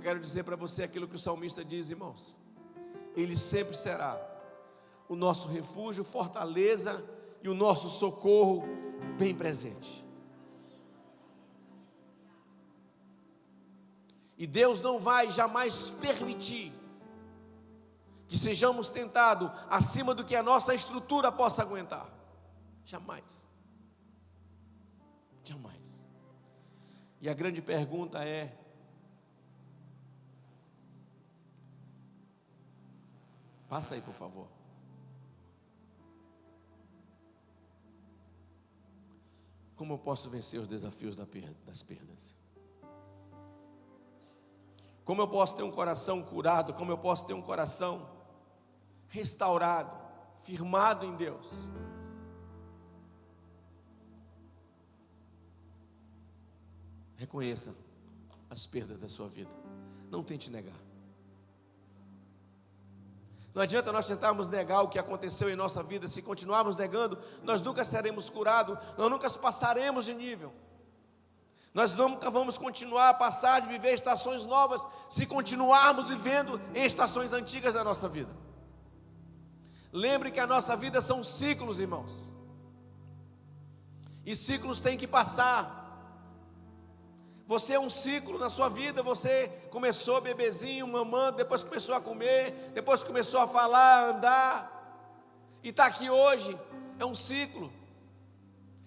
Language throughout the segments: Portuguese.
eu quero dizer para você aquilo que o salmista diz, irmãos. Ele sempre será o nosso refúgio, fortaleza e o nosso socorro bem presente. E Deus não vai jamais permitir que sejamos tentados acima do que a nossa estrutura possa aguentar. Jamais. Jamais. E a grande pergunta é: passa aí, por favor. Como eu posso vencer os desafios das perdas? Como eu posso ter um coração curado? Como eu posso ter um coração restaurado, firmado em Deus? Reconheça as perdas da sua vida. Não tente negar. Não adianta nós tentarmos negar o que aconteceu em nossa vida. Se continuarmos negando, nós nunca seremos curados, nós nunca passaremos de nível. Nós nunca vamos continuar a passar de viver estações novas se continuarmos vivendo em estações antigas da nossa vida. Lembre que a nossa vida são ciclos, irmãos. E ciclos têm que passar. Você é um ciclo na sua vida. Você começou bebezinho, mamando, depois começou a comer, depois começou a falar, a andar, e está aqui hoje. É um ciclo.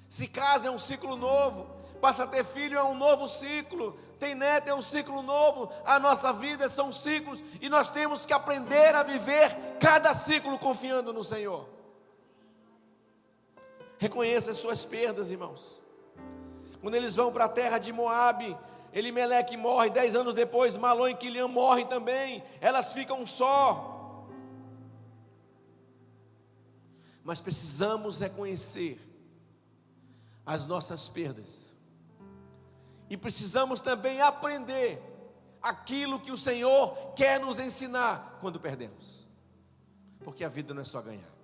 Se casa é um ciclo novo. Passa a ter filho é um novo ciclo. Tem neto é um ciclo novo. A nossa vida são ciclos, e nós temos que aprender a viver cada ciclo confiando no Senhor. Reconheça as suas perdas, irmãos. Quando eles vão para a terra de Moabe, Elimeleque morre, 10 anos depois Malom e Quiliam morrem também. Elas ficam só. Mas precisamos reconhecer as nossas perdas. E precisamos também aprender aquilo que o Senhor quer nos ensinar quando perdemos. Porque a vida não é só ganhar.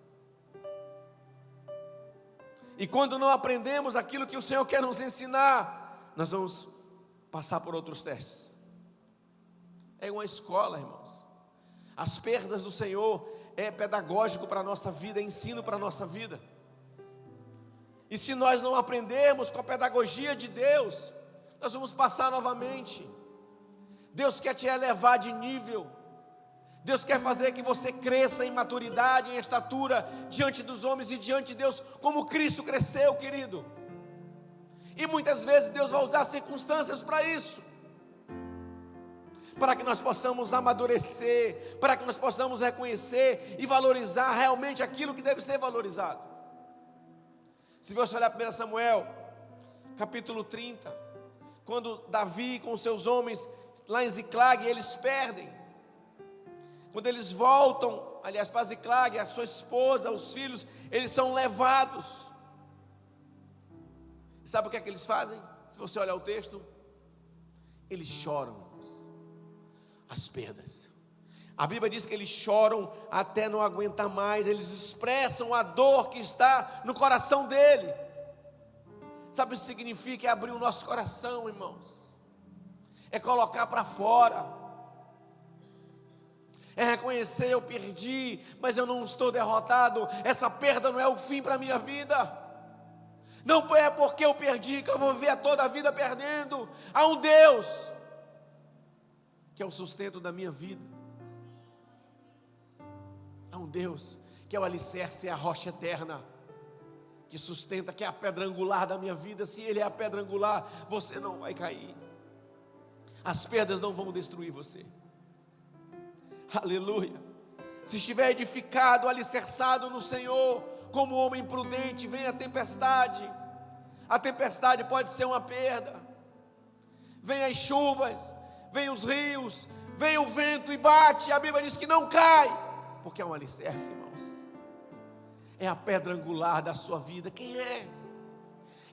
E quando não aprendemos aquilo que o Senhor quer nos ensinar, nós vamos passar por outros testes. É uma escola, irmãos. As perdas do Senhor é pedagógico para a nossa vida, é ensino para a nossa vida. E se nós não aprendermos com a pedagogia de Deus, nós vamos passar novamente. Deus quer te elevar de nível. Deus quer fazer que você cresça em maturidade, em estatura, diante dos homens e diante de Deus, como Cristo cresceu, querido. E muitas vezes Deus vai usar circunstâncias para isso, para que nós possamos amadurecer, para que nós possamos reconhecer e valorizar realmente aquilo que deve ser valorizado. Se você olhar 1 Samuel, capítulo 30, quando Davi com os seus homens lá em Ziclag, eles perdem. Quando eles voltam, aliás, para Ziclag, a sua esposa, os filhos, eles são levados. Sabe o que é que eles fazem? Se você olhar o texto, eles choram as perdas. A Bíblia diz que eles choram até não aguentar mais. Eles expressam a dor que está no coração dele. Sabe o que significa? É abrir o nosso coração, irmãos. É colocar para fora. É reconhecer: eu perdi, mas eu não estou derrotado. Essa perda não é o fim para a minha vida. Não é porque eu perdi que eu vou viver toda a vida perdendo. Há um Deus que é o sustento da minha vida. Há um Deus que é o alicerce, é a rocha eterna, que sustenta, que é a pedra angular da minha vida. Se Ele é a pedra angular, você não vai cair. As perdas não vão destruir você. Aleluia. Se estiver edificado, alicerçado no Senhor, como homem prudente, vem a tempestade. A tempestade pode ser uma perda. Vem as chuvas, vem os rios, vem o vento e bate. A Bíblia diz que não cai, porque é um alicerce, irmãos. É a pedra angular da sua vida. Quem é?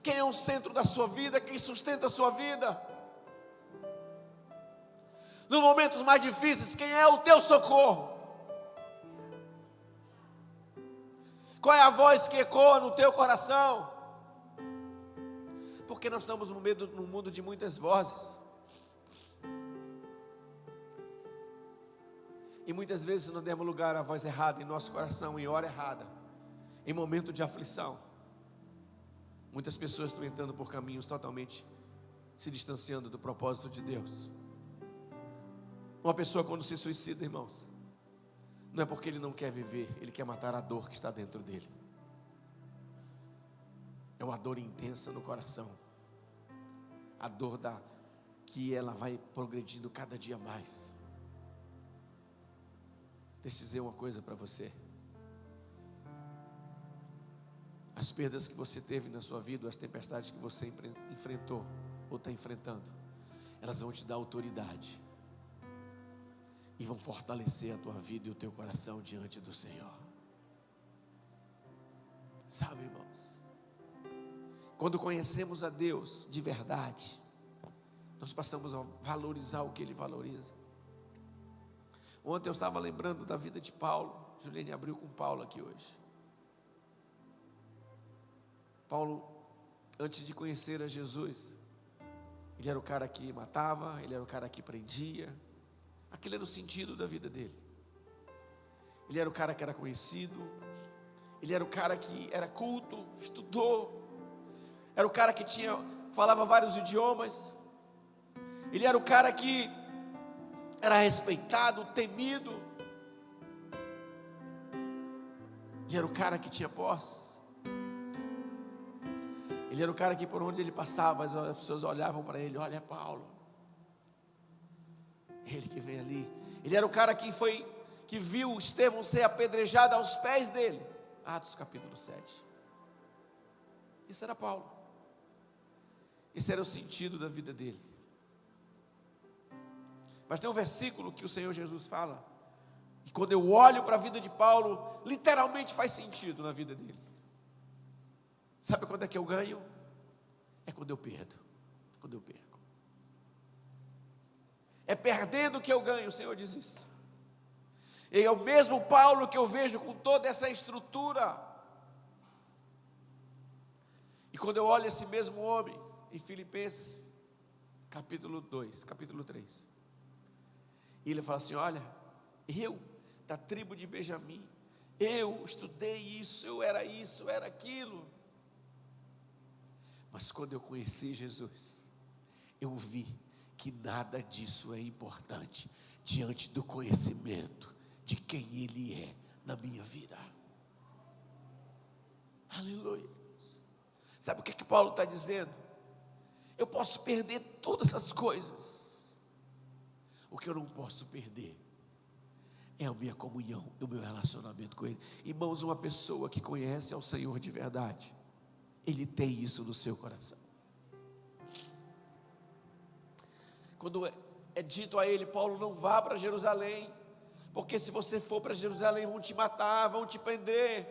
Quem é o centro da sua vida? Quem sustenta a sua vida? Nos momentos mais difíceis, quem é o teu socorro? Qual é a voz que ecoa no teu coração? Porque nós estamos no mundo de muitas vozes. E muitas vezes não demos lugar à voz errada em nosso coração, em hora errada, em momento de aflição. Muitas pessoas estão entrando por caminhos totalmente se distanciando do propósito de Deus. Uma pessoa quando se suicida, irmãos, não é porque ele não quer viver, ele quer matar a dor que está dentro dele. É uma dor intensa no coração. A dor que ela vai progredindo cada dia mais. Deixa eu dizer uma coisa para você. As perdas que você teve na sua vida, as tempestades que você enfrentou ou está enfrentando, elas vão te dar autoridade e vão fortalecer a tua vida e o teu coração diante do Senhor. Sabe, irmãos, quando conhecemos a Deus de verdade, nós passamos a valorizar o que Ele valoriza. Ontem eu estava lembrando da vida de Paulo. Juliane abriu com Paulo aqui hoje. Paulo, antes de conhecer a Jesus, ele era o cara que matava, ele era o cara que prendia. Aquele era o sentido da vida dele. Ele era o cara que era conhecido, ele era o cara que era culto, estudou, era o cara que falava vários idiomas, ele era o cara que era respeitado, temido, ele era o cara que tinha posses. Ele era o cara que por onde ele passava, as pessoas olhavam para ele, olha Paulo, ele que vem ali. Ele era o cara que viu Estevão ser apedrejado aos pés dele. Atos capítulo 7. Isso era Paulo. Esse era o sentido da vida dele. Mas tem um versículo que o Senhor Jesus fala, e quando eu olho para a vida de Paulo, literalmente faz sentido na vida dele. Sabe quando é que eu ganho? É quando eu perdo, quando eu perco. É perdendo que eu ganho, o Senhor diz isso. E é o mesmo Paulo que eu vejo com toda essa estrutura. E quando eu olho esse mesmo homem, em Filipenses, capítulo 2, capítulo 3. E ele fala assim, olha, eu, da tribo de Benjamim, eu estudei isso, eu era aquilo. Mas quando eu conheci Jesus, eu vi que nada disso é importante diante do conhecimento de quem Ele é na minha vida. Aleluia. Sabe o que Paulo está dizendo? Eu posso perder todas as coisas. O que eu não posso perder é a minha comunhão, o meu relacionamento com Ele. Irmãos, uma pessoa que conhece ao Senhor de verdade, ele tem isso no seu coração. Quando é dito a ele, Paulo, não vá para Jerusalém, porque se você for para Jerusalém vão te matar, vão te prender.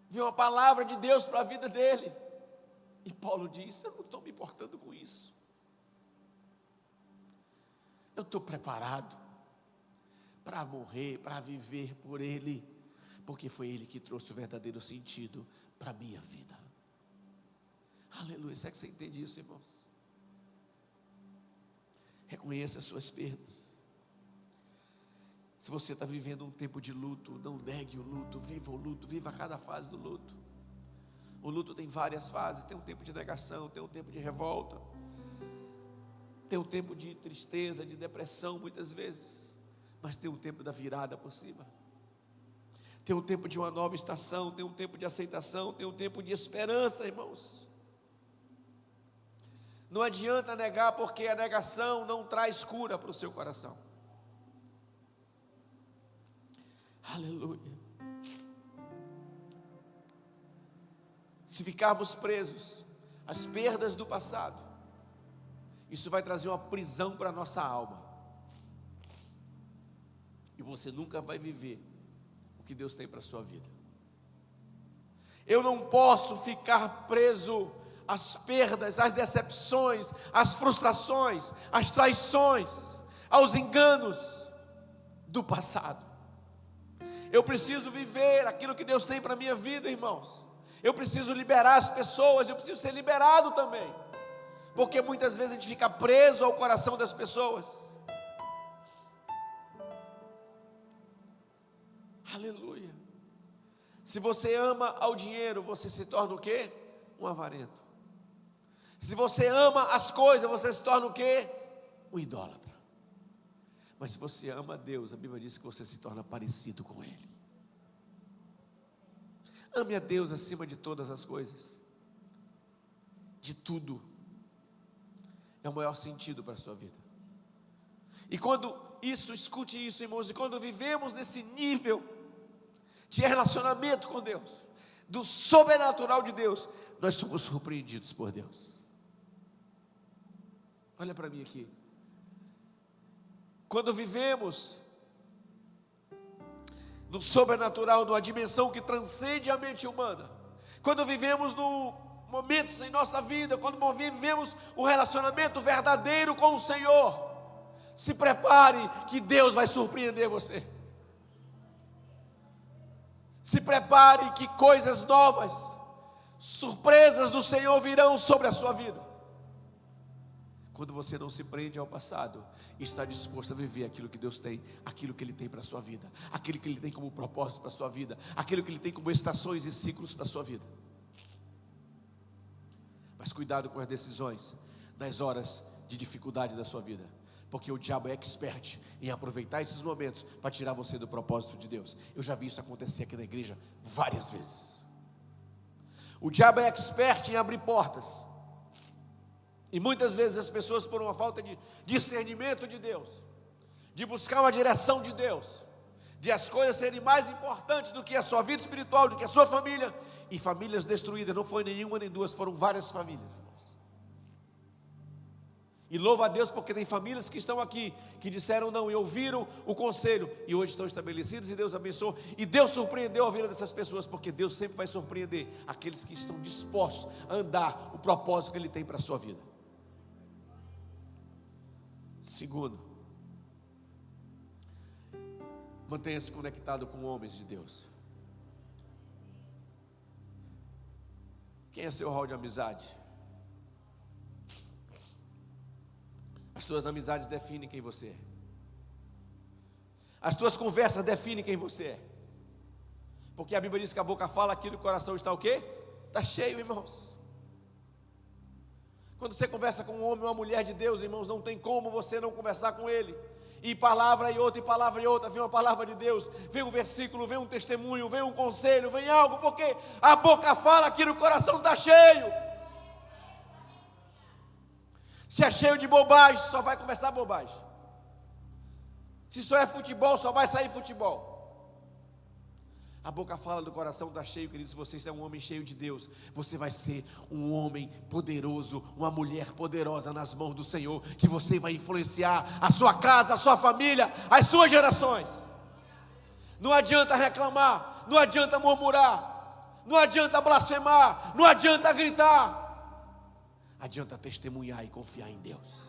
Viu uma palavra de Deus para a vida dele. E Paulo diz, eu não estou me importando com isso. Eu estou preparado para morrer, para viver por Ele, porque foi Ele que trouxe o verdadeiro sentido para a minha vida. Aleluia, será que você entende isso, irmãos? Reconheça as suas perdas. Se você está vivendo um tempo de luto, não negue o luto, viva cada fase do luto. O luto tem várias fases, tem um tempo de negação, tem um tempo de revolta, tem um tempo de tristeza, de depressão muitas vezes, mas tem um tempo da virada por cima. Tem um tempo de uma nova estação, tem um tempo de aceitação, tem um tempo de esperança, irmãos. Não adianta negar, porque a negação não traz cura para o seu coração. Aleluia. Se ficarmos presos às perdas do passado, isso vai trazer uma prisão para a nossa alma. E você nunca vai viver o que Deus tem para a sua vida. Eu não posso ficar preso às perdas, às decepções, às frustrações, às traições, aos enganos do passado. Eu preciso viver aquilo que Deus tem para a minha vida, irmãos. Eu preciso liberar as pessoas, eu preciso ser liberado também. Porque muitas vezes a gente fica preso ao coração das pessoas. Aleluia. Se você ama ao dinheiro, você se torna o quê? Um avarento. Se você ama as coisas, você se torna o quê? Um idólatra. Mas se você ama a Deus, a Bíblia diz que você se torna parecido com Ele. Ame a Deus acima de todas as coisas. De tudo. É o maior sentido para a sua vida. E escute isso, irmãos, e quando vivemos nesse nível de relacionamento com Deus, do sobrenatural de Deus, nós somos surpreendidos por Deus. Olha para mim aqui. Quando vivemos no sobrenatural, numa dimensão que transcende a mente humana, quando vivemos momentos em nossa vida, quando vivemos um relacionamento verdadeiro com o Senhor, se prepare que Deus vai surpreender você. Se prepare que coisas novas, surpresas do Senhor virão sobre a sua vida. Quando você não se prende ao passado e está disposto a viver aquilo que Deus tem, aquilo que Ele tem para a sua vida, aquilo que Ele tem como propósito para a sua vida, aquilo que Ele tem como estações e ciclos para a sua vida. Mas cuidado com as decisões nas horas de dificuldade da sua vida, porque o diabo é expert em aproveitar esses momentos para tirar você do propósito de Deus. Eu já vi isso acontecer aqui na igreja várias vezes. O diabo é expert em abrir portas, e muitas vezes as pessoas, por uma falta de discernimento de Deus, de buscar uma direção de Deus, de as coisas serem mais importantes do que a sua vida espiritual, do que a sua família, e famílias destruídas, não foi nenhuma nem duas, foram várias famílias, irmãos. E louva a Deus porque tem famílias que estão aqui, que disseram não e ouviram o conselho, e hoje estão estabelecidos, e Deus abençoou, e Deus surpreendeu a vida dessas pessoas, porque Deus sempre vai surpreender aqueles que estão dispostos a andar o propósito que Ele tem para a sua vida. Segundo, mantenha-se conectado com homens de Deus. Quem é seu hall de amizade? As tuas amizades definem quem você é. As tuas conversas definem quem você é. Porque a Bíblia diz que a boca fala, aquilo que o coração está o quê? Está cheio, irmãos. Quando você conversa com um homem ou uma mulher de Deus, irmãos, não tem como você não conversar com ele. E palavra e outra, vem uma palavra de Deus, vem um versículo, vem um testemunho, vem um conselho, vem algo, porque a boca fala, aquilo que o coração está cheio. Se é cheio de bobagem, só vai conversar bobagem. Se só é futebol, só vai sair futebol. A boca fala, do coração está cheio, queridos. Se você é um homem cheio de Deus, você vai ser um homem poderoso, uma mulher poderosa nas mãos do Senhor, que você vai influenciar a sua casa, a sua família, as suas gerações. Não adianta reclamar, não adianta murmurar, não adianta blasfemar, não adianta gritar. Adianta testemunhar e confiar em Deus.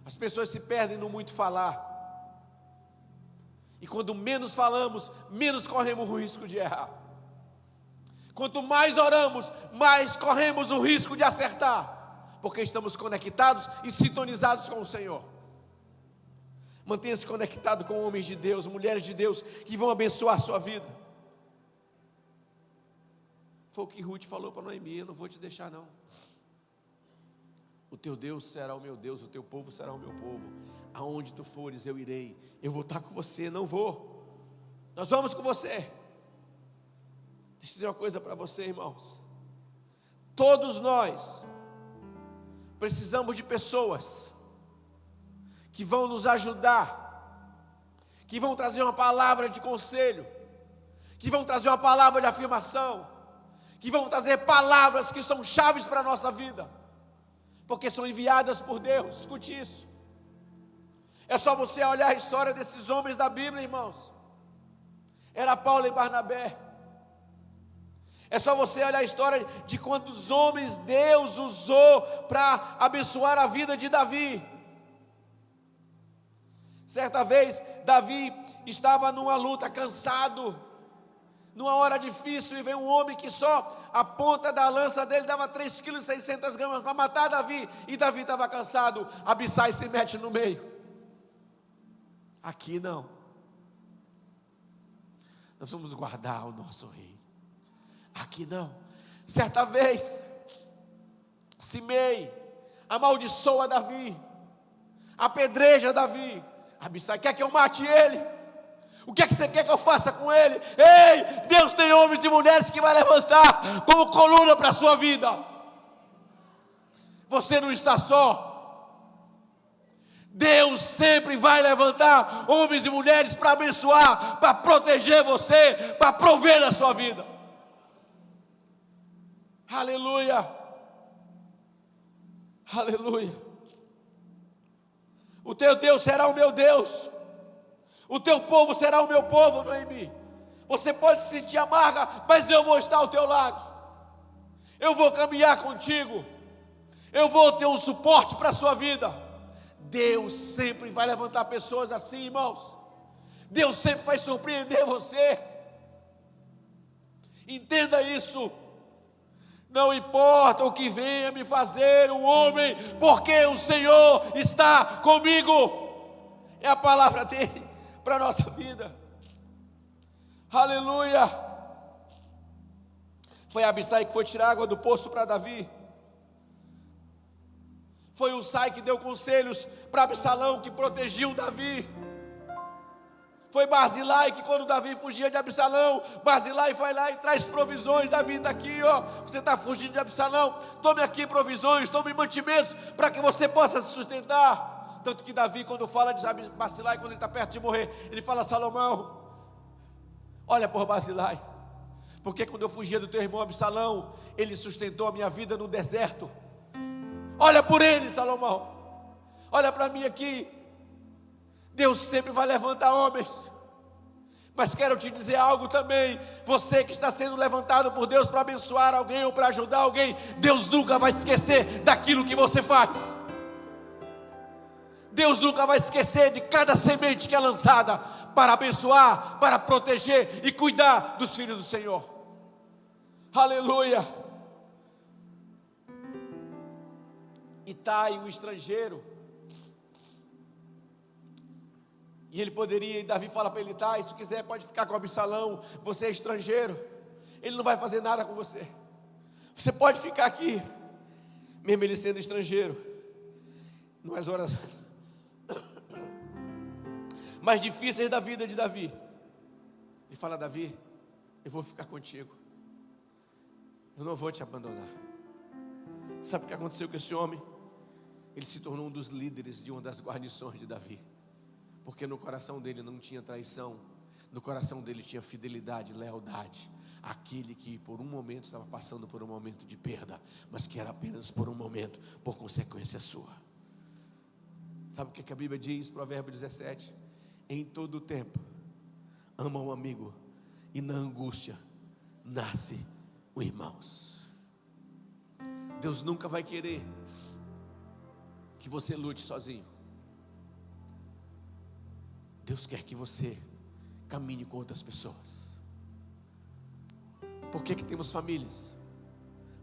As pessoas se perdem no muito falar. E quando menos falamos, menos corremos o risco de errar. Quanto mais oramos, mais corremos o risco de acertar, porque estamos conectados e sintonizados com o Senhor. Mantenha-se conectado com homens de Deus, mulheres de Deus, que vão abençoar a sua vida. Foi o que Ruth falou para Noemi: eu não vou te deixar não. O teu Deus será o meu Deus, o teu povo será o meu povo. Aonde tu fores eu irei, eu vou estar com você, não vou. Nós vamos com você. Deixa eu dizer uma coisa para você, irmãos. Todos nós precisamos de pessoas que vão nos ajudar, que vão trazer uma palavra de conselho, que vão trazer uma palavra de afirmação, que vão trazer palavras que são chaves para a nossa vida, porque são enviadas por Deus. Escute isso. É só você olhar a história desses homens da Bíblia, irmãos. Era Paulo e Barnabé. É só você olhar a história de quantos homens Deus usou para abençoar a vida de Davi. Certa vez, Davi estava numa luta, cansado, numa hora difícil, e veio um homem que só a ponta da lança dele dava 3,6 kg para matar Davi, e Davi estava cansado. Abissai se mete no meio. Aqui não. nós vamos guardar o nosso rei. Aqui não. Certa vez, Simei amaldiçoa Davi, apedreja Davi. Abissai, quer que eu mate ele? O que é que você quer que eu faça com ele? Ei, Deus tem homens e mulheres que vai levantar como coluna para a sua vida. Você não está só. Deus sempre vai levantar homens e mulheres para abençoar, para proteger você, para prover a sua vida. Aleluia. Aleluia. O teu Deus será o meu Deus. O teu povo será o meu povo, Noemi. Você pode se sentir amarga, mas eu vou estar ao teu lado. Eu vou caminhar contigo. Eu vou ter um suporte para a sua vida. Deus sempre vai levantar pessoas assim, irmãos. Deus sempre vai surpreender você. Entenda isso. Não importa o que venha me fazer um homem, porque o Senhor está comigo. É a palavra dele para a nossa vida. Aleluia. Foi Abissai que foi tirar água do poço para Davi. Foi Usai que deu conselhos para Absalão, que protegiam Davi. Foi Barzilai que, quando Davi fugia de Absalão, Barzilai vai lá e traz provisões. Davi está aqui, ó, você está fugindo de Absalão, tome aqui provisões, tome mantimentos, para que você possa se sustentar. Tanto que Davi, quando fala de Barzilai, quando ele está perto de morrer, ele fala: Salomão, olha por Barzilai, porque quando eu fugia do teu irmão Absalão, ele sustentou a minha vida no deserto. Olha por ele, Salomão. Olha para mim aqui. Deus sempre vai levantar homens. Mas quero te dizer algo também. Você que está sendo levantado por Deus para abençoar alguém ou para ajudar alguém, Deus nunca vai esquecer daquilo que você faz. Deus nunca vai esquecer de cada semente que é lançada para abençoar, para proteger e cuidar dos filhos do Senhor. Aleluia. Itai, o estrangeiro, e ele poderia, e Davi fala para ele: Itai, se tu quiser pode ficar com Absalão, você é estrangeiro, ele não vai fazer nada com você, você pode ficar aqui, mesmo ele sendo estrangeiro. Nas horas mais difíceis da vida de Davi, ele fala: Davi, eu vou ficar contigo, eu não vou te abandonar. Sabe o que aconteceu com esse homem? Ele se tornou um dos líderes de uma das guarnições de Davi, porque no coração dele não tinha traição, no coração dele tinha fidelidade, lealdade. Aquele que por um momento estava passando por um momento de perda, mas que era apenas por um momento, por consequência sua. Sabe o que a Bíblia diz, Provérbio 17? Em todo o tempo, ama um amigo, e na angústia nasce o irmãos. Deus nunca vai querer que você lute sozinho. Deus quer que você caminhe com outras pessoas. Por que temos famílias?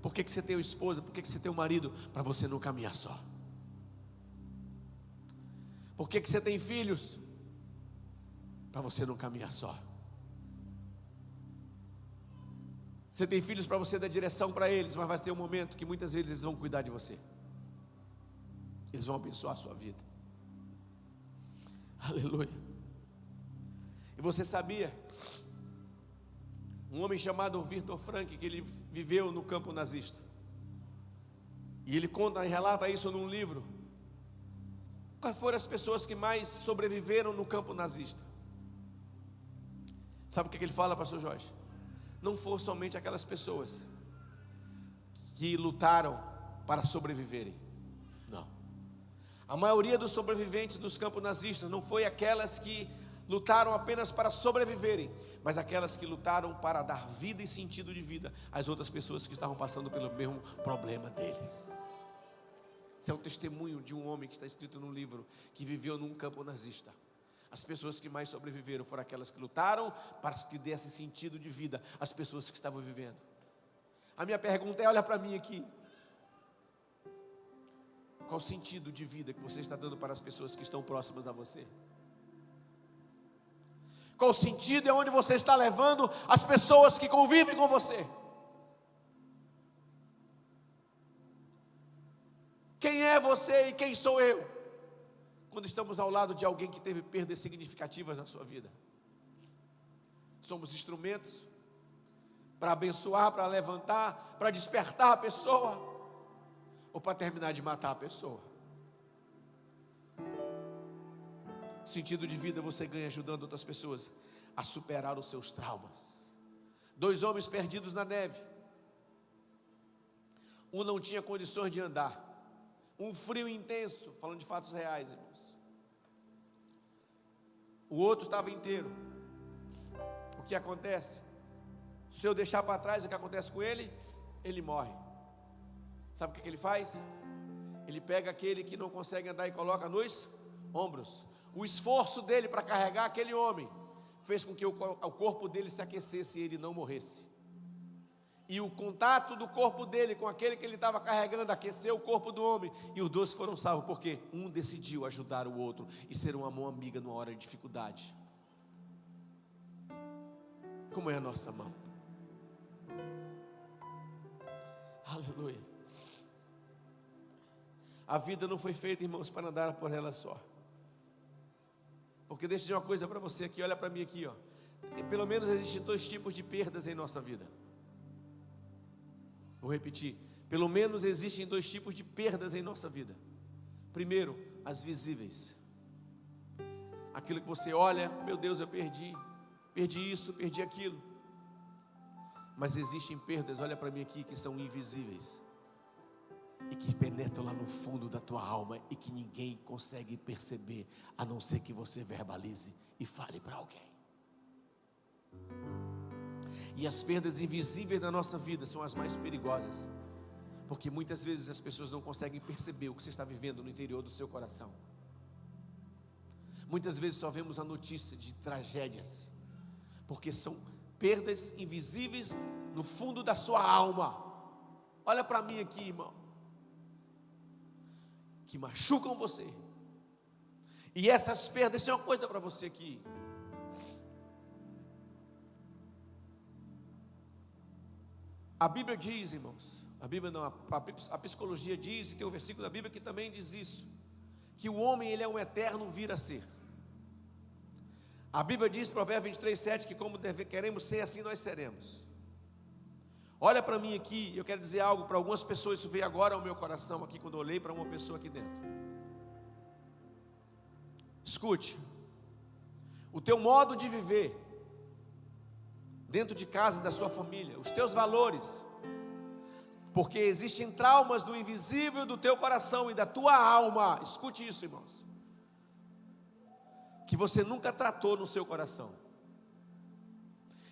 Por que você tem uma esposa? Por que você tem um marido? Para você não caminhar só. Por que você tem filhos? Para você não caminhar só. Você tem filhos para você dar direção para eles, mas vai ter um momento que muitas vezes eles vão cuidar de você. Eles vão abençoar a sua vida. Aleluia. E você sabia? Um homem chamado Viktor Frankl, que ele viveu no campo nazista. E ele conta e relata isso num livro. Quais foram as pessoas que mais sobreviveram no campo nazista? Sabe o que ele fala, pastor Jorge? Não foram somente aquelas pessoas que lutaram para sobreviverem. Não. A maioria dos sobreviventes dos campos nazistas não foi aquelas que lutaram apenas para sobreviverem, mas aquelas que lutaram para dar vida e sentido de vida às outras pessoas que estavam passando pelo mesmo problema deles. Esse é o testemunho de um homem que está escrito num livro que viveu num campo nazista. As pessoas que mais sobreviveram foram aquelas que lutaram para que desse sentido de vida às pessoas que estavam vivendo. A minha pergunta é: olha para mim aqui. Qual o sentido de vida que você está dando para as pessoas que estão próximas a você? Qual o sentido e aonde você está levando as pessoas que convivem com você? Quem é você e quem sou eu? Quando estamos ao lado de alguém que teve perdas significativas na sua vida. Somos instrumentos para abençoar, para levantar, para despertar a pessoa, ou para terminar de matar a pessoa? Sentido de vida você ganha ajudando outras pessoas a superar os seus traumas. 2 homens perdidos na neve. Um não tinha condições de andar. Um frio intenso, falando de fatos reais, irmãos. O outro estava inteiro. O que acontece? Se eu deixar para trás, o que acontece com ele? Ele morre. Sabe o que ele faz? Ele pega aquele que não consegue andar e coloca nos ombros. O esforço dele para carregar aquele homem fez com que o corpo dele se aquecesse e ele não morresse. E o contato do corpo dele com aquele que ele estava carregando aqueceu o corpo do homem. E os 2 foram salvos porque um decidiu ajudar o outro e ser uma mão amiga numa hora de dificuldade. Como é a nossa mão? Aleluia. A vida não foi feita, irmãos, para andar por ela só. Porque deixa eu dizer uma coisa para você aqui, olha para mim aqui, ó. Pelo menos existem 2 tipos de perdas em nossa vida. Vou repetir. Pelo menos existem 2 tipos de perdas em nossa vida. Primeiro, as visíveis. Aquilo que você olha, meu Deus, eu perdi isso, perdi aquilo. Mas existem perdas, olha para mim aqui, que são invisíveis. E que penetram lá no fundo da tua alma e que ninguém consegue perceber, a não ser que você verbalize e fale para alguém. E as perdas invisíveis da nossa vida são as mais perigosas, porque muitas vezes as pessoas não conseguem perceber o que você está vivendo no interior do seu coração. Muitas vezes só vemos a notícia de tragédias, porque são perdas invisíveis no fundo da sua alma. Olha para mim aqui, irmão, que machucam você. E essas perdas, deixa uma coisa para você aqui. A Bíblia diz, irmãos, a Bíblia não, a psicologia diz, e tem um versículo da Bíblia que também diz isso, que o homem, ele é um eterno vir a ser. A Bíblia diz, Provérbios 23:7, que como queremos ser, assim nós seremos. Olha para mim aqui, eu quero dizer algo para algumas pessoas, isso veio agora ao meu coração aqui, quando eu olhei para uma pessoa aqui dentro. Escute, o teu modo de viver, dentro de casa e da sua família, os teus valores, porque existem traumas do invisível do teu coração e da tua alma, escute isso, irmãos, que você nunca tratou no seu coração.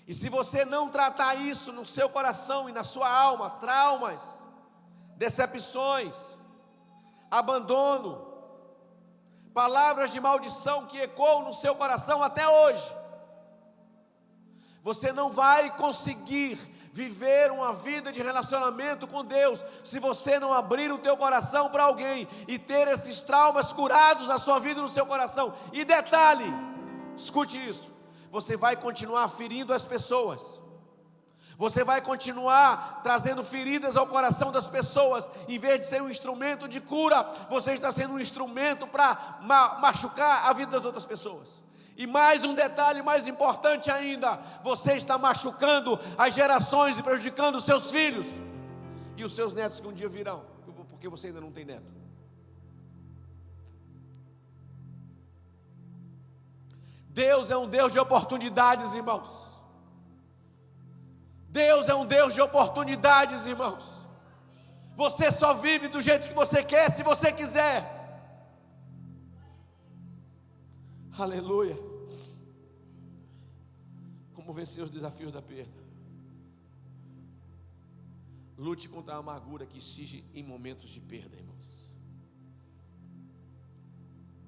E se você não tratar isso no seu coração e na sua alma, traumas, decepções, abandono, palavras de maldição que ecoam no seu coração até hoje, você não vai conseguir viver uma vida de relacionamento com Deus se você não abrir o teu coração para alguém e ter esses traumas curados na sua vida e no seu coração. E detalhe, escute isso, você vai continuar ferindo as pessoas, você vai continuar trazendo feridas ao coração das pessoas. Em vez de ser um instrumento de cura, você está sendo um instrumento para machucar a vida das outras pessoas. E mais um detalhe mais importante ainda, você está machucando as gerações e prejudicando os seus filhos e os seus netos que um dia virão, porque você ainda não tem neto. Deus é um Deus de oportunidades, irmãos. Deus é um Deus de oportunidades, irmãos. Você só vive do jeito que você quer, se você quiser. Aleluia. Como vencer os desafios da perda? Lute contra a amargura que exige em momentos de perda, irmãos.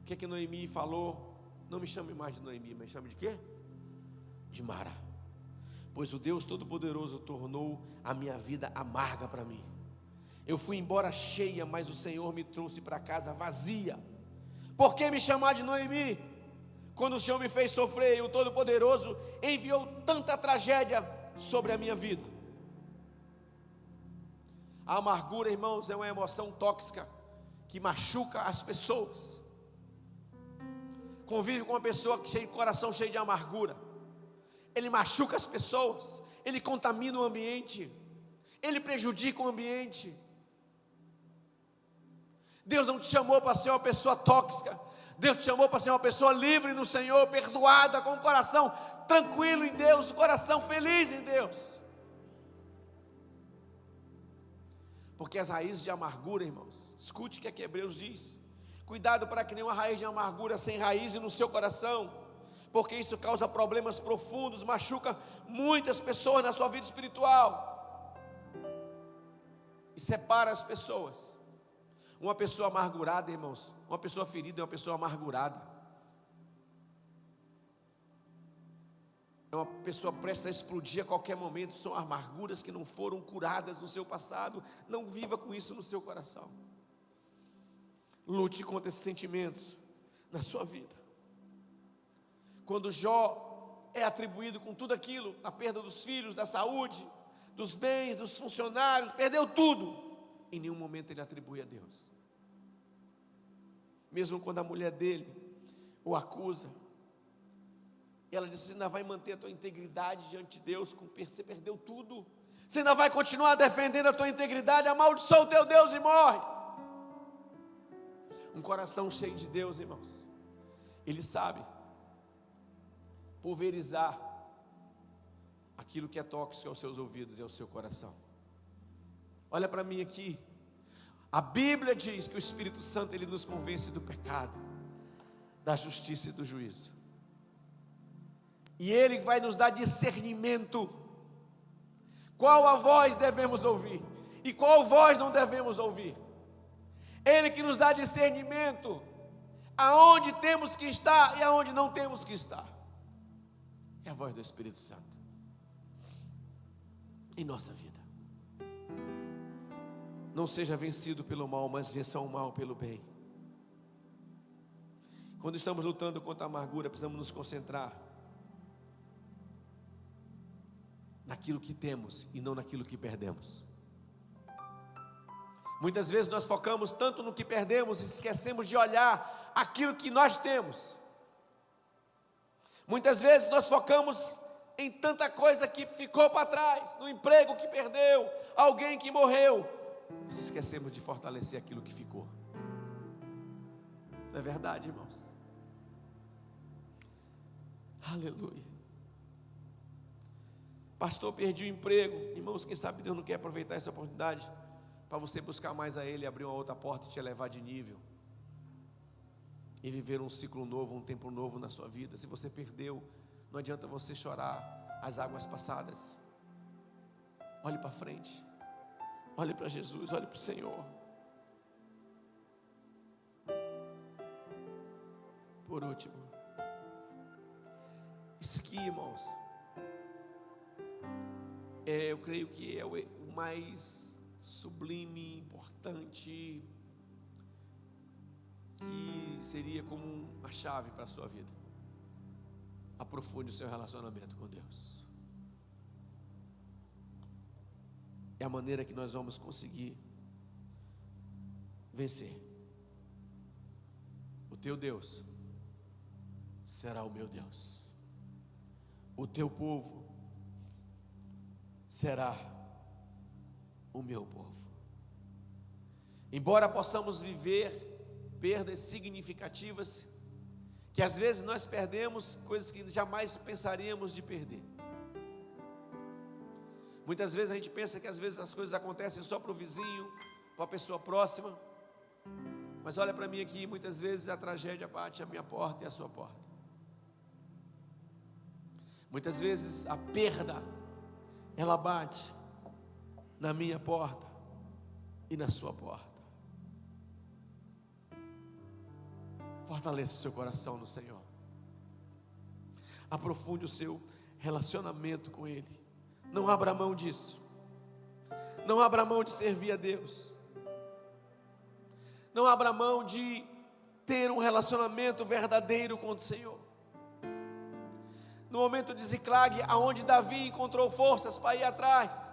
O que Noemi falou? Não me chame mais de Noemi, mas chame de quê? De Mara. Pois o Deus Todo-Poderoso tornou a minha vida amarga para mim. Eu fui embora cheia, mas o Senhor me trouxe para casa vazia. Por que me chamar de Noemi? quando o Senhor me fez sofrer e o Todo-Poderoso enviou tanta tragédia sobre a minha vida. A amargura, irmãos, é uma emoção tóxica que machuca as pessoas. Convive com uma pessoa que tem coração cheio de amargura, ele machuca as pessoas, ele contamina o ambiente, ele prejudica o ambiente. Deus não te chamou para ser uma pessoa tóxica. Deus te chamou para ser uma pessoa livre no Senhor, perdoada, com o coração tranquilo em Deus, o coração feliz em Deus. Porque as raízes de amargura, irmãos, escute o que é que Hebreus diz: cuidado para que nenhuma raiz de amargura se enraize no seu coração, porque isso causa problemas profundos, machuca muitas pessoas na sua vida espiritual e separa as pessoas. Uma pessoa amargurada, irmãos, uma pessoa ferida é uma pessoa amargurada. É uma pessoa prestes a explodir a qualquer momento. São amarguras que não foram curadas no seu passado. Não viva com isso no seu coração. Lute contra esses sentimentos na sua vida. Quando Jó é atribuído com tudo aquilo, a perda dos filhos, da saúde, dos bens, dos funcionários, perdeu tudo, em nenhum momento ele atribui a Deus. Mesmo quando a mulher dele o acusa, ela disse: você ainda vai manter a tua integridade diante de Deus, você perdeu tudo, você ainda vai continuar defendendo a tua integridade, amaldiçoa o teu Deus e morre. Um coração cheio de Deus, irmãos, ele sabe pulverizar aquilo que é tóxico aos seus ouvidos e ao seu coração. Olha para mim aqui. A Bíblia diz que o Espírito Santo, ele nos convence do pecado, da justiça e do juízo. E ele vai nos dar discernimento. Qual a voz devemos ouvir e qual voz não devemos ouvir. Ele que nos dá discernimento aonde temos que estar e aonde não temos que estar. É a voz do Espírito Santo em nossa vida. Não seja vencido pelo mal, mas vença o mal pelo bem. Quando estamos lutando contra a amargura, precisamos nos concentrar naquilo que temos e não naquilo que perdemos. Muitas vezes nós focamos tanto no que perdemos e esquecemos de olhar aquilo que nós temos. Muitas vezes nós focamos em tanta coisa que ficou para trás, no emprego que perdeu, alguém que morreu, e se esquecemos de fortalecer aquilo que ficou. Não é verdade, irmãos? Aleluia. Pastor, perdi o emprego. Irmãos, quem sabe Deus não quer aproveitar essa oportunidade para você buscar mais a Ele, abrir uma outra porta e te elevar de nível e viver um ciclo novo, um tempo novo na sua vida. Se você perdeu, não adianta você chorar as águas passadas. Olhe para frente, olhe para Jesus, olhe para o Senhor. Por último, isso aqui, irmãos, eu creio que é o mais sublime, importante, que seria como uma chave para a sua vida. Aprofunde o seu relacionamento com Deus. É a maneira que nós vamos conseguir vencer. O teu Deus será o meu Deus. O teu povo será o meu povo. Embora possamos viver perdas significativas, que às vezes nós perdemos coisas que jamais pensaríamos de perder. Muitas vezes a gente pensa que às vezes as coisas acontecem só para o vizinho, para a pessoa próxima. Mas olha para mim aqui, muitas vezes a tragédia bate à minha porta e à sua porta. Muitas vezes a perda, ela bate na minha porta e na sua porta. Fortaleça o seu coração no Senhor. Aprofunde o seu relacionamento com Ele. Não abra mão disso. Não abra mão de servir a Deus. Não abra mão de ter um relacionamento verdadeiro com o Senhor. no momento de Ziclag, aonde Davi encontrou forças para ir atrás,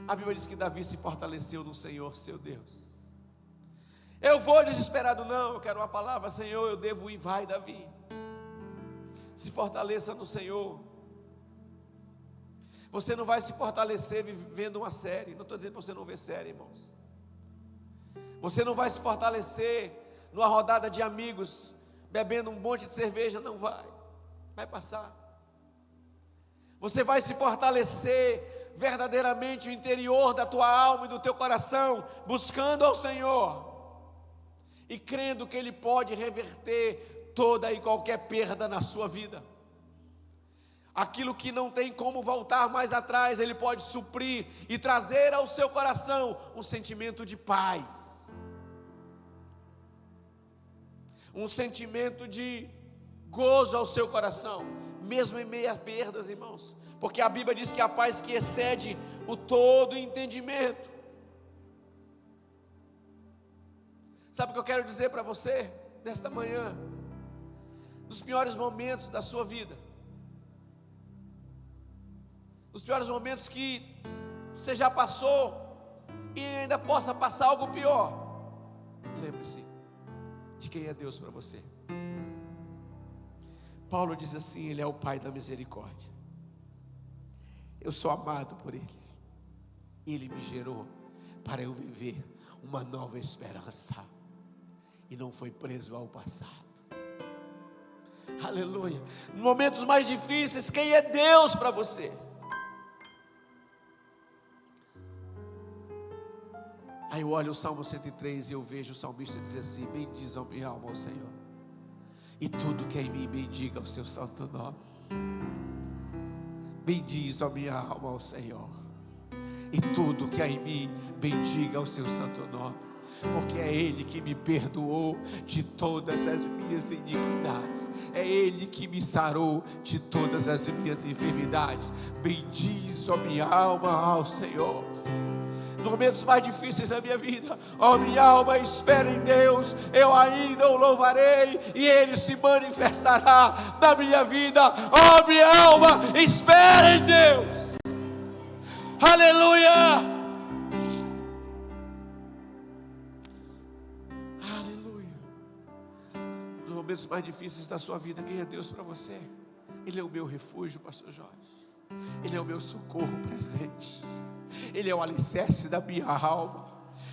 a Bíblia diz que Davi se fortaleceu no Senhor, seu Deus. Eu vou desesperado? Não, eu quero uma palavra. Senhor, eu devo ir. Vai, Davi, se fortaleça no Senhor. Você não vai se fortalecer vivendo uma série. Não estou dizendo para você não ver série, irmãos. Você não vai se fortalecer numa rodada de amigos, bebendo um monte de cerveja. Não vai, vai passar. Você vai se fortalecer verdadeiramente o interior da tua alma e do teu coração, buscando ao Senhor e crendo que Ele pode reverter toda e qualquer perda na sua vida. Aquilo que não tem como voltar mais atrás, Ele pode suprir e trazer ao seu coração um sentimento de paz, um sentimento de gozo ao seu coração, mesmo em meio a perdas, irmãos, porque a Bíblia diz que a paz que excede o todo entendimento. Sabe o que eu quero dizer para você nesta manhã? Nos piores momentos da sua vida, nos piores momentos que você já passou e ainda possa passar algo pior, lembre-se de quem é Deus para você. Paulo diz assim: Ele é o Pai da misericórdia. Eu sou amado por Ele. Ele me gerou para eu viver uma nova esperança e não foi preso ao passado. Aleluia. Nos momentos mais difíceis, quem é Deus para você? Aí eu olho o Salmo 103 e eu vejo o salmista dizer assim: bendiz a minha alma ao Senhor, e tudo que é em mim bendiga o seu santo nome. Bendiz a minha alma ao Senhor, e tudo que há em mim bendiga o seu santo nome, porque é Ele que me perdoou de todas as minhas iniquidades, é Ele que me sarou de todas as minhas enfermidades. Bendiz a minha alma ao Senhor. Nos momentos mais difíceis da minha vida, ó minha alma, espera em Deus, eu ainda o louvarei e Ele se manifestará na minha vida. Ó minha alma, espera em Deus. Aleluia, aleluia. Nos momentos mais difíceis da sua vida, quem é Deus para você? Ele é o meu refúgio, pastor Jorge. Ele é o meu socorro presente. Ele é o alicerce da minha alma.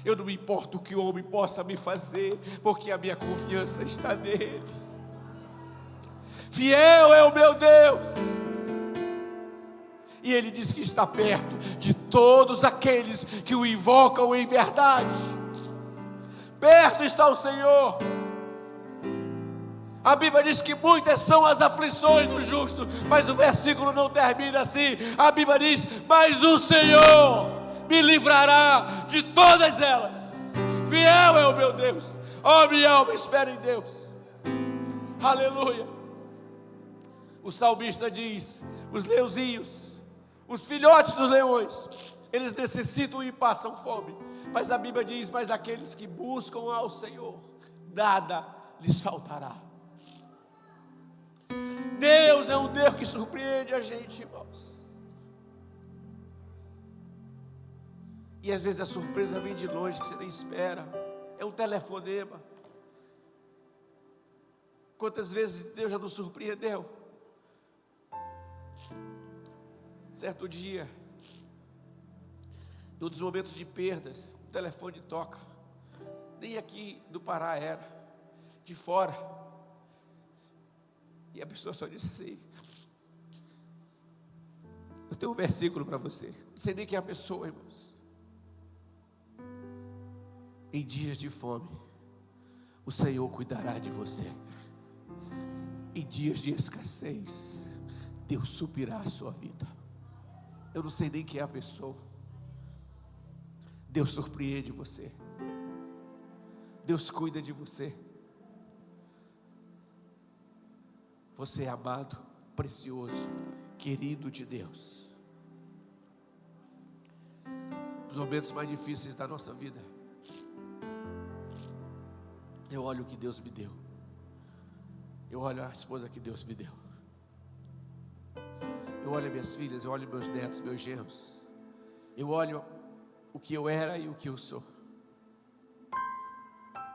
Eu não me importo o que o homem possa me fazer, porque a minha confiança está nele. Fiel é o meu Deus, e Ele diz que está perto de todos aqueles que o invocam em verdade. Perto está o Senhor. A Bíblia diz que muitas são as aflições do justo, mas o versículo não termina assim. A Bíblia diz: mas o Senhor me livrará de todas elas. Fiel é o meu Deus. Ó minha alma, espera em Deus. Aleluia. O salmista diz: os leãozinhos, os filhotes dos leões, eles necessitam e passam fome, mas a Bíblia diz: mas aqueles que buscam ao Senhor, nada lhes faltará. Deus é um Deus que surpreende a gente, irmãos. E às vezes a surpresa vem de longe, que você nem espera. É um telefonema. Quantas vezes Deus já nos surpreendeu? Certo dia, num dos momentos de perdas, o telefone toca. Nem aqui do Pará era, de fora. E a pessoa só disse assim: eu tenho um versículo para você. Não sei nem quem é a pessoa, irmãos. Em dias de fome, o Senhor cuidará de você. Em dias de escassez, Deus suprirá a sua vida. Eu não sei nem quem é a pessoa. Deus surpreende você. Deus cuida de você. Você é amado, precioso, querido de Deus. Nos momentos mais difíceis da nossa vida, eu olho o que Deus me deu. Eu olho a esposa que Deus me deu. Eu olho minhas filhas, eu olho meus netos, meus genros. Eu olho o que eu era e o que eu sou.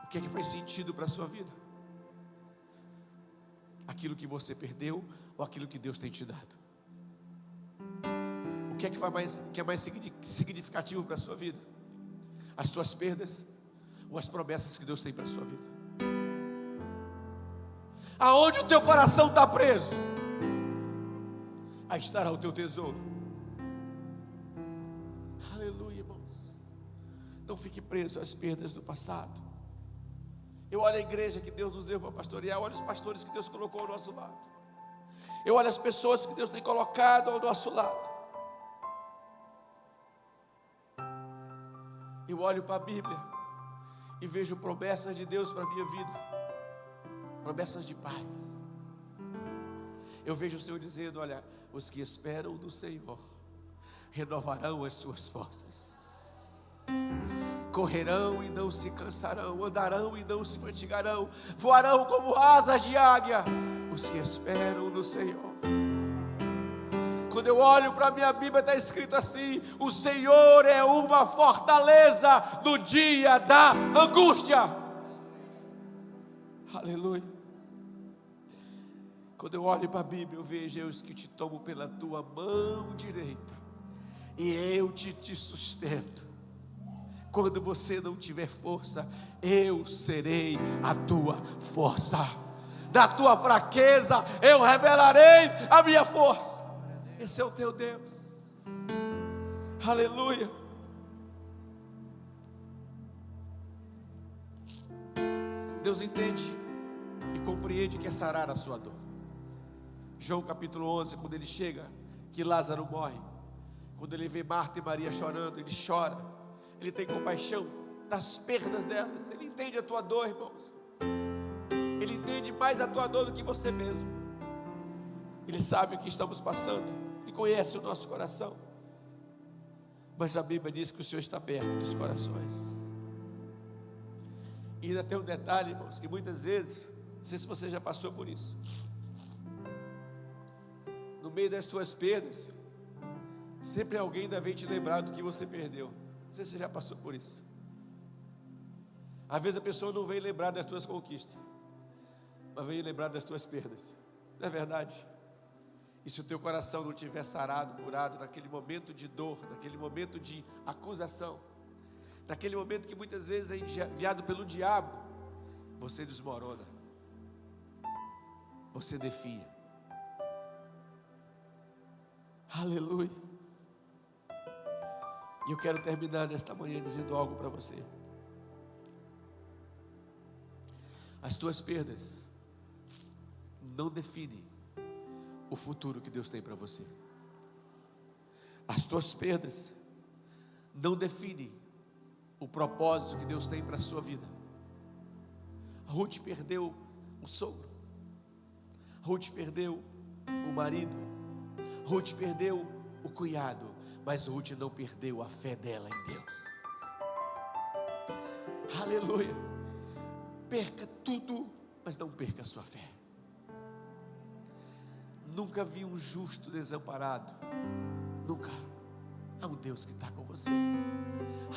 O que é que faz sentido para a sua vida? Aquilo que você perdeu ou aquilo que Deus tem te dado? O que é mais significativo para a sua vida? As tuas perdas ou as promessas que Deus tem para a sua vida? Aonde o teu coração está preso, aí estará o teu tesouro. Aleluia, irmãos. Não fique preso às perdas do passado. Eu olho a igreja que Deus nos deu para pastorear, eu olho os pastores que Deus colocou ao nosso lado, eu olho as pessoas que Deus tem colocado ao nosso lado. Eu olho para a Bíblia e vejo promessas de Deus para a minha vida, promessas de paz. Eu vejo o Senhor dizendo: olha, os que esperam no Senhor renovarão as suas forças, correrão e não se cansarão, andarão e não se fatigarão, voarão como asas de águia, os que esperam no Senhor. Quando eu olho para a minha Bíblia, está escrito assim: o Senhor é uma fortaleza no dia da angústia. Aleluia. Quando eu olho para a Bíblia, eu vejo: eu que te tomo pela tua mão direita e eu te sustento. Quando você não tiver força, eu serei a tua força. Da tua fraqueza eu revelarei a minha força. Esse é o teu Deus. Aleluia. Deus entende e compreende que é sarar a sua dor. João capítulo 11, quando ele chega, que Lázaro morre, quando ele vê Marta e Maria chorando, ele chora, ele tem compaixão das perdas delas. Ele entende a tua dor, irmãos. Ele entende mais a tua dor do que você mesmo. Ele sabe o que estamos passando, Ele conhece o nosso coração. Mas a Bíblia diz que o Senhor está perto dos corações. E ainda tem um detalhe, irmãos, que muitas vezes, não sei se você já passou por isso, no meio das tuas perdas, sempre alguém ainda vem te lembrar do que você perdeu. Não sei se você já passou por isso. Às vezes a pessoa não vem lembrar das tuas conquistas, mas vem lembrar das tuas perdas. Não é verdade? E se o teu coração não estiver sarado, curado, naquele momento de dor, naquele momento de acusação, naquele momento que muitas vezes é enviado pelo diabo, você desmorona, você defia. Aleluia. E eu quero terminar nesta manhã dizendo algo para você. As tuas perdas não definem o futuro que Deus tem para você. As tuas perdas não definem o propósito que Deus tem para a sua vida. Ruth perdeu o sogro, Ruth perdeu o marido, Ruth perdeu o cunhado, mas Ruth não perdeu a fé dela em Deus. Aleluia. Perca tudo, mas não perca a sua fé. Nunca vi um justo desamparado. Nunca. Há um Deus que está com você.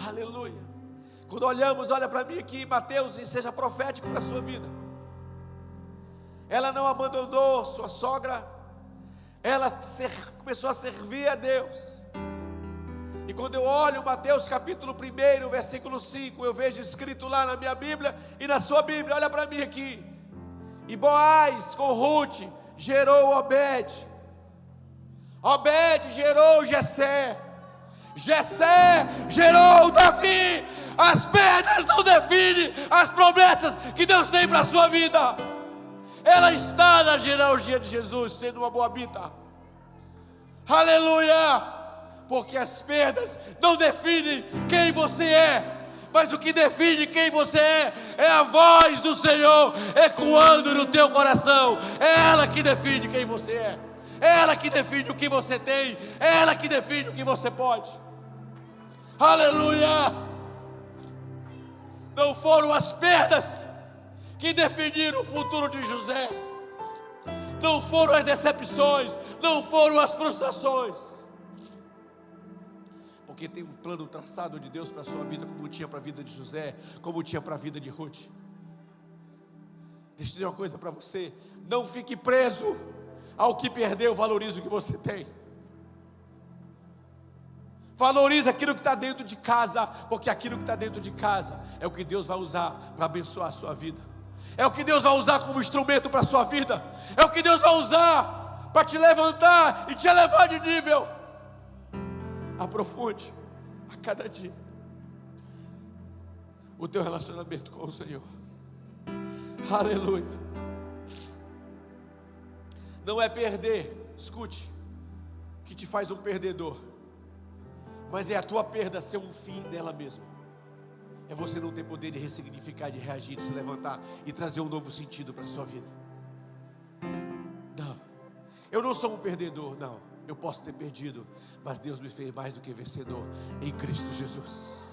Aleluia. Quando olhamos, olha para mim aqui, Mateus, e seja profético para a sua vida. Ela não abandonou sua sogra. Ela começou a servir a Deus. E quando eu olho Mateus capítulo 1, versículo 5, eu vejo escrito lá na minha Bíblia e na sua Bíblia, olha para mim aqui. E Boaz com Ruth gerou Obed, Obed gerou Jessé, Jessé gerou Davi. As perdas não definem as promessas que Deus tem para a sua vida. Ela está na genealogia de Jesus, sendo uma moabita. Aleluia. Porque as perdas não definem quem você é, mas o que define quem você é a voz do Senhor ecoando no teu coração. É ela que define quem você é ela que define o que você tem, é ela que define o que você pode. Aleluia. Não foram as perdas que definiram o futuro de José, não foram as decepções, não foram as frustrações. Porque tem um plano traçado de Deus para a sua vida, como tinha para a vida de José, como tinha para a vida de Ruth. Deixa eu dizer uma coisa para você: não fique preso ao que perdeu, valorize o que você tem. Valorize aquilo que está dentro de casa, porque aquilo que está dentro de casa é o que Deus vai usar para abençoar a sua vida. É o que Deus vai usar como instrumento para a sua vida. É o que Deus vai usar para te levantar e te elevar de nível. Aprofunde a cada dia o teu relacionamento com o Senhor. Aleluia. Não é perder, escute, que te faz um perdedor, mas é a tua perda ser um fim dela mesma. É você não ter poder de ressignificar, de reagir, de se levantar e trazer um novo sentido para a sua vida. Não, eu não sou um perdedor, não. Eu posso ter perdido, mas Deus me fez mais do que vencedor em Cristo Jesus.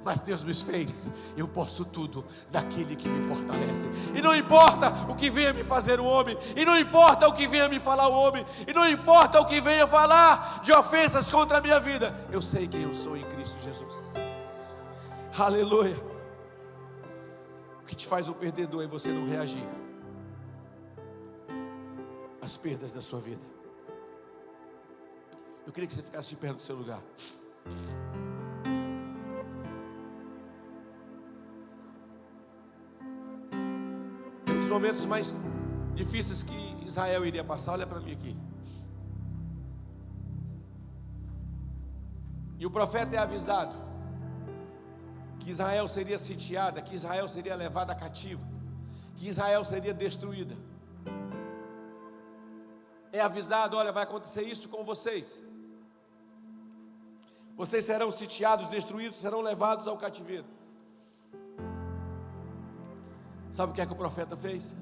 Mas Deus me fez, eu posso tudo daquele que me fortalece. E não importa o que venha me fazer o homem, e não importa o que venha me falar o homem, e não importa o que venha falar de ofensas contra a minha vida, eu sei quem eu sou em Cristo Jesus. Aleluia. O que te faz um perdedor é você não reagir às perdas da sua vida. Eu queria que você ficasse de pé no seu lugar. Um dos momentos mais difíceis que Israel iria passar, olha para mim aqui. E o profeta é avisado que Israel seria sitiada, que Israel seria levada cativa, que Israel seria destruída. É avisado: olha, vai acontecer isso com vocês. Vocês serão sitiados, destruídos, serão levados ao cativeiro. Sabe o que é que o profeta fez?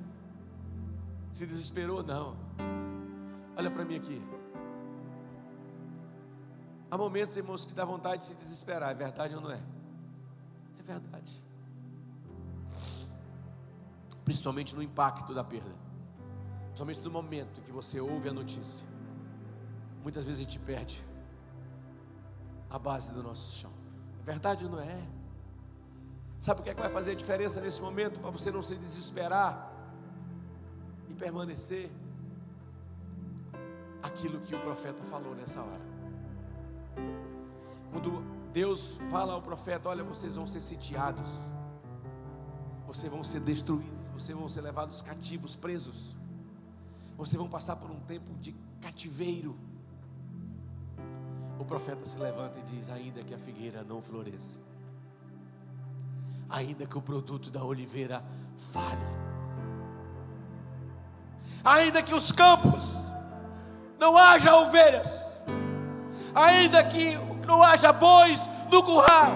Se desesperou? Não. Olha para mim aqui. Há momentos, irmãos, que dá vontade de se desesperar. É verdade ou não é? É verdade. Principalmente no impacto da perda. Principalmente no momento que você ouve a notícia. Muitas vezes a gente perde a base do nosso chão. É verdade ou não é? Sabe o que é que vai fazer a diferença nesse momento, para você não se desesperar e permanecer? Aquilo que o profeta falou nessa hora. Quando Deus fala ao profeta: olha, vocês vão ser sitiados, vocês vão ser destruídos, vocês vão ser levados cativos, presos, vocês vão passar por um tempo de cativeiro. O profeta se levanta e diz: ainda que a figueira não floresça, ainda que o produto da oliveira fale, ainda que os campos não haja ovelhas, ainda que não haja bois no curral,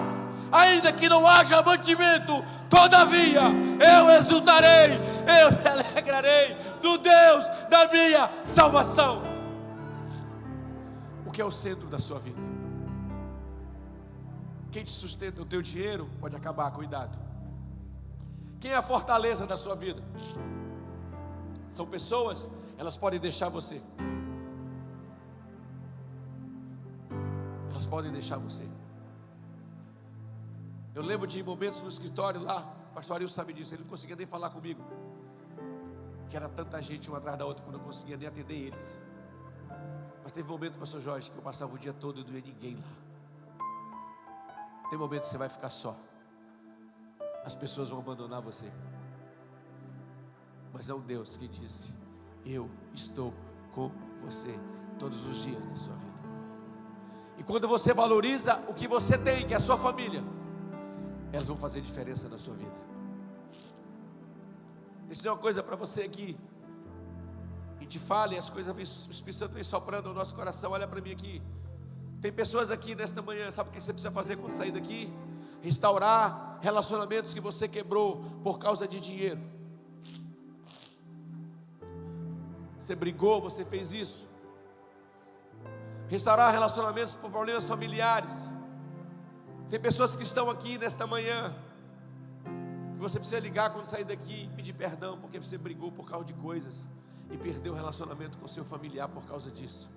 ainda que não haja mantimento, todavia eu exultarei, eu me alegrarei no Deus da minha salvação. O que é o centro da sua vida? Quem te sustenta? O teu dinheiro pode acabar, cuidado. Quem é a fortaleza da sua vida? São pessoas, elas podem deixar você. Elas podem deixar você. Eu lembro de momentos no escritório lá, o pastor Ariel sabe disso, ele não conseguia nem falar comigo, que era tanta gente uma atrás da outra, que eu não conseguia nem atender eles. Mas teve momentos, pastor Jorge, que eu passava o dia todo e não ia ninguém lá. Tem momentos que você vai ficar só, as pessoas vão abandonar você, mas é um Deus que disse: eu estou com você todos os dias da sua vida. E quando você valoriza o que você tem, que é a sua família, elas vão fazer diferença na sua vida. Deixa eu dizer uma coisa para você aqui. A gente fala e as coisas, o Espírito Santo vem soprando no nosso coração. Olha para mim aqui. Tem pessoas aqui nesta manhã, sabe o que você precisa fazer quando sair daqui? Restaurar relacionamentos que você quebrou por causa de dinheiro. Você brigou, você fez isso. Restaurar relacionamentos por problemas familiares. Tem pessoas que estão aqui nesta manhã, que você precisa ligar quando sair daqui e pedir perdão, porque você brigou por causa de coisas. e perdeu o relacionamento com seu familiar por causa disso.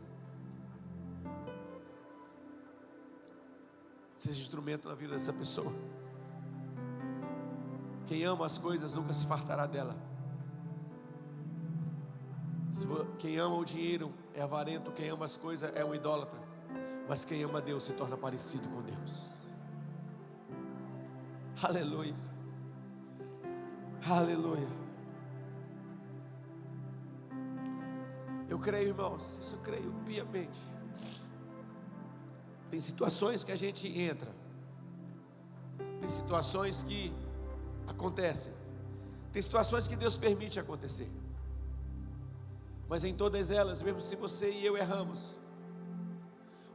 Seja instrumento na vida dessa pessoa. Quem ama as coisas nunca se fartará dela. Quem ama o dinheiro é avarento, quem ama as coisas é um idólatra. Mas quem ama Deus se torna parecido com Deus. Aleluia. Aleluia. Eu creio, irmãos, isso eu creio piamente. Tem situações que a gente entra, tem situações que acontecem, tem situações que Deus permite acontecer, mas em todas elas, mesmo se você e eu erramos,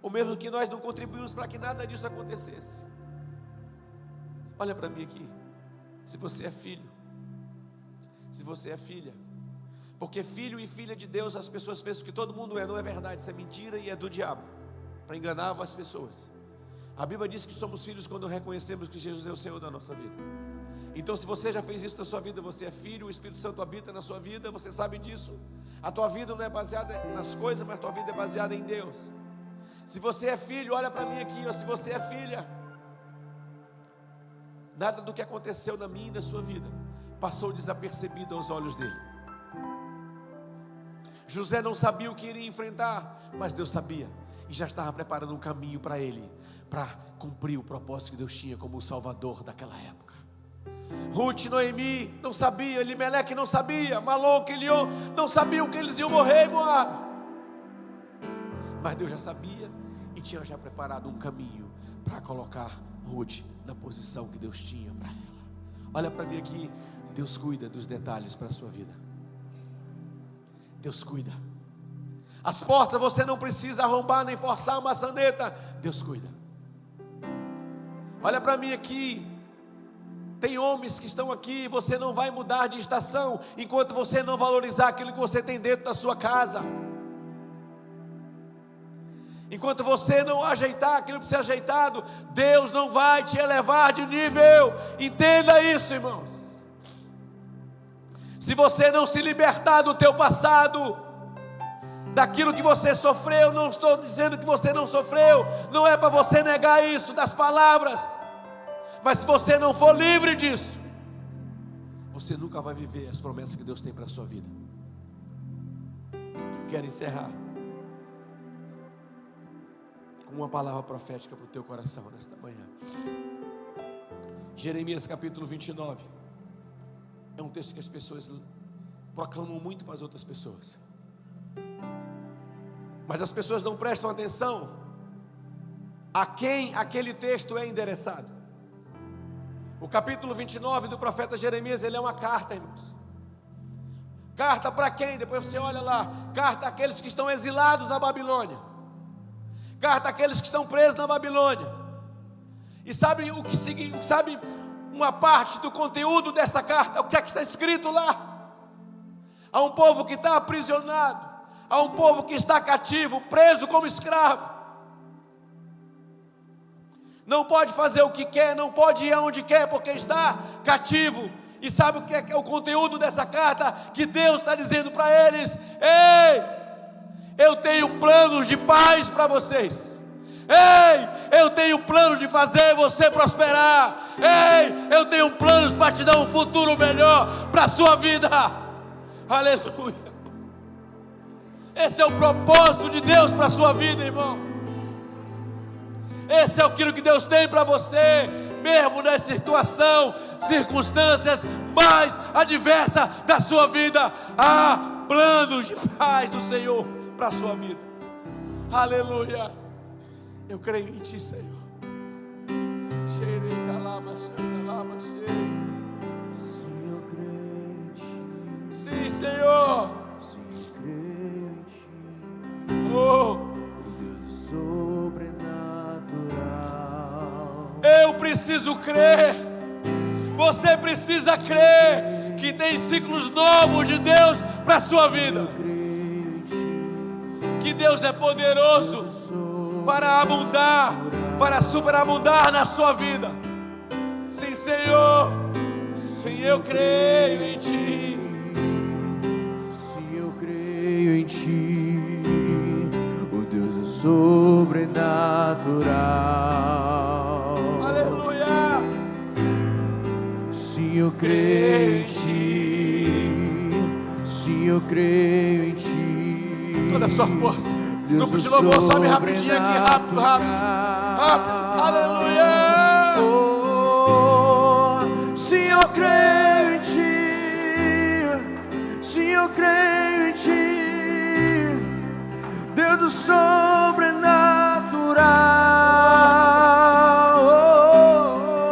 ou mesmo que nós não contribuímos para que nada disso acontecesse, olha para mim aqui, se você é filho, se você é filha, porque filho e filha de Deus, as pessoas pensam que todo mundo é, não é verdade, isso é mentira e é do diabo, para enganar as pessoas. A Bíblia diz que somos filhos quando reconhecemos que Jesus é o Senhor da nossa vida. Então, se você já fez isso na sua vida, você é filho, o Espírito Santo habita na sua vida, você sabe disso. A tua vida não é baseada nas coisas, mas a tua vida é baseada em Deus. Se você é filho, olha para mim aqui, ó, se você é filha, nada do que aconteceu na minha e na sua vida passou desapercebido aos olhos dele. José não sabia o que iria enfrentar, mas Deus sabia e já estava preparando um caminho para ele, para cumprir o propósito que Deus tinha como o Salvador daquela época. Ruth e Noemi não sabia, Elimeleque não sabia, Malom, Quilion não sabiam que eles iam morrer em Moabe, mas Deus já sabia e tinha já preparado um caminho para colocar Ruth na posição que Deus tinha para ela. Olha para mim aqui, Deus cuida dos detalhes para a sua vida. Deus cuida. As portas você não precisa arrombar nem forçar a maçaneta. Deus cuida. Olha para mim aqui. Tem homens que estão aqui. Você não vai mudar de estação enquanto você não valorizar aquilo que você tem dentro da sua casa. Enquanto você não ajeitar aquilo que precisa ser ajeitado, Deus não vai te elevar de nível. Entenda isso, irmãos. Se você não se libertar do teu passado, daquilo que você sofreu, não estou dizendo que você não sofreu, não é para você negar isso das palavras, mas se você não for livre disso, você nunca vai viver as promessas que Deus tem para a sua vida. Eu quero encerrar com uma palavra profética para o teu coração nesta manhã. Jeremias capítulo 29. É um texto que as pessoas proclamam muito para as outras pessoas, mas as pessoas não prestam atenção a quem aquele texto é endereçado. O capítulo 29 do profeta Jeremias, ele é uma carta, irmãos. Carta para quem? Depois você olha lá. Carta àqueles que estão exilados na Babilônia. Carta àqueles que estão presos na Babilônia. E sabe o que sabe uma parte do conteúdo desta carta? O que é que está escrito lá? Há um povo que está aprisionado, há um povo que está cativo, preso como escravo, não pode fazer o que quer, não pode ir aonde quer, porque está cativo. E sabe o que é o conteúdo dessa carta? Que Deus está dizendo para eles: ei, eu tenho planos de paz para vocês. Ei, eu tenho planos de fazer você prosperar. Ei, eu tenho planos para te dar um futuro melhor para a sua vida. Aleluia. Esse é o propósito de Deus para a sua vida, irmão. Esse é aquilo que Deus tem para você, mesmo na situação, circunstâncias mais adversas da sua vida. Há planos de paz do Senhor para a sua vida. Aleluia. Eu creio em Ti, Senhor. Sim, eu creio em Ti. Sim, Senhor. Sim, eu creio em Ti. Oh, O Deus sobrenatural. eu preciso crer. Você precisa crer que tem ciclos novos de Deus para a sua vida. Eu creio em Ti. Que Deus é poderoso para abundar, para superabundar na sua vida. Sim, Senhor. Sim, eu creio em Ti. Sim, eu creio em Ti, o Deus do sobrenatural. Aleluia. Sim, eu creio em Ti, sim, eu creio em Ti. Toda a sua força. Deus Grupo de louvor, sobe rapidinho aqui, rápido, rápido. Aleluia. Sim, eu creio em Ti, sim, eu creio em Ti, Deus do sobrenatural.